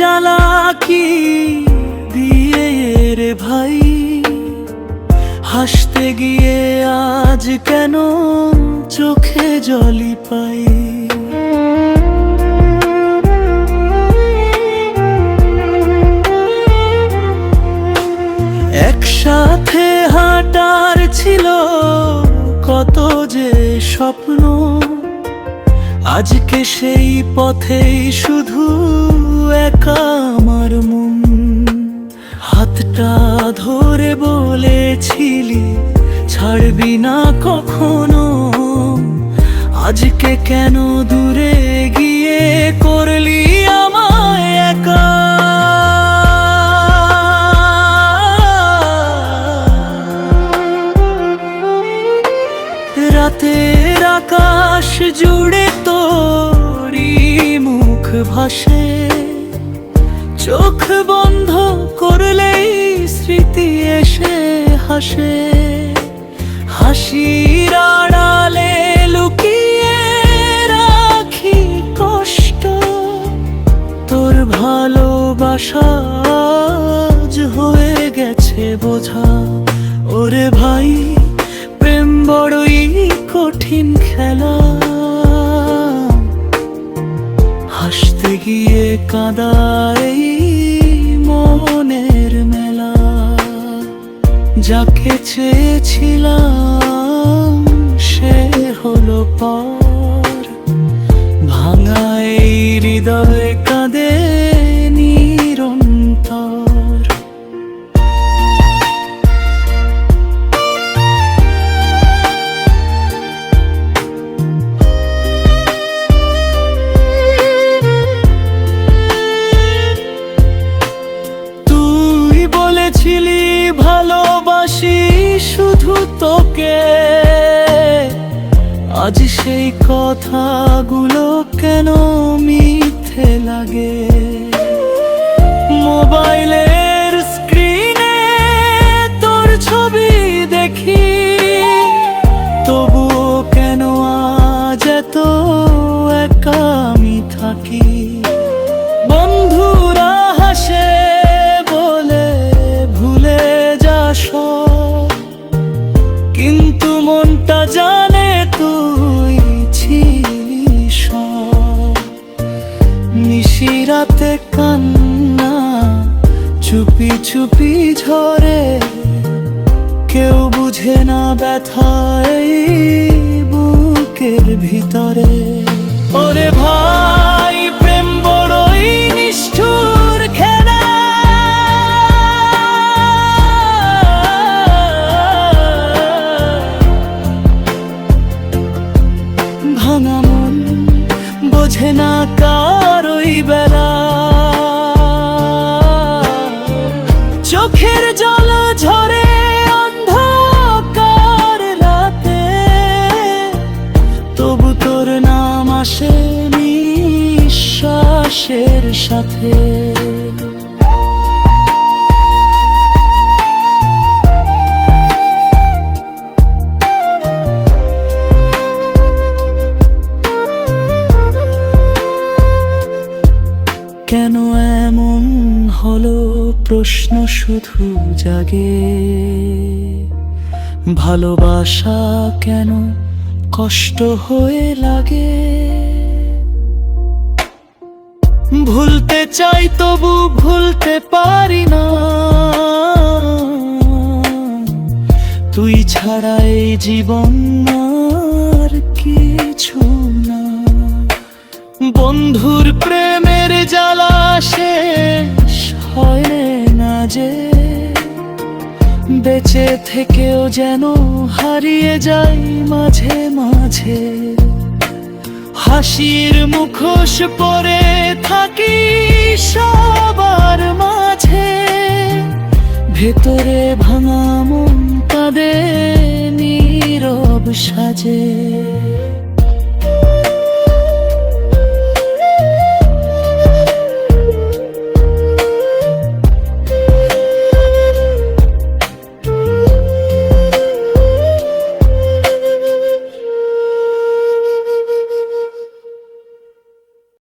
চালাকি দিয়ে রে ভাই, হাসতে গিয়ে আজ কেন চোখে জলই পাই। একসাথে হাঁটার ছিল কত যে স্বপ্ন, আজকে সেই পথেই শুধু একা আমার মন। হাতটা ধরে বলেছিলি ছাড়বি না কখনো, আজকে কেন দূরে গিয়ে করলি আমায় একা। রাতের আকাশ জুড়ে তোরই মুখ ভাসে, চোখ বন্ধ করলেই স্মৃতি এসে হাসে। হাসির আড়ালে লুকিয়ে রাখি কষ্ট, তোর ভালোবাসা আজ হয়ে গেছে বোঝা। ওরে ভাই, প্রেম বড়ই কঠিন খেলা, হাসতে গিয়ে কাঁদাই মনের মেলা। যাকে চেয়েছিলাম সে হলো পর, ভাঙা এই হৃদয় কাঁদে নিরন্তর। ছিলি ভালোবাসি শুধু তোকে, আজ সেই কথাগুলো কেন মিথ্যে লাগে। মোবাইলের স্ক্রিনে তোর ছবি দেখি, তবুও কেন আজ এত একা আমি থাকি। বন্ধুরা হাসে কিন্তু মনটা জানে তুই ছিলিস। নিশিরাতে কান্না চুপি চুপি ঝরে, কেউ বুঝে না ব্যথায় বুকের ভিতরে। ওরে ভাই, প্রেম বড়ই নিষ্ঠুর খেলা, ভাঙা মন বোঝে না কারই বেলা। চোখের জল ঝরে অন্ধকার রাতে, তবু তোর নাম আসে নিঃশ্বাসের সাথে। কেন এমন হলো প্রশ্ন শুধু জাগে, ভালোবাসা কেন কষ্ট হয়ে লাগে। ভুলতে চাই তবু ভুলতে পারি না, তুই ছাড়া এই জীবন আর কিছু না। বন্ধুর প্রেমের জ্বালা শেষ হয় না যে, বেঁচে থেকেও যেন হারিয়ে যাই মাঝে মাঝে। হাসির মুখোশ পরে থাকি সবার মাঝে, ভেতরে ভাঙা মন কাঁদে নীরব সাজে।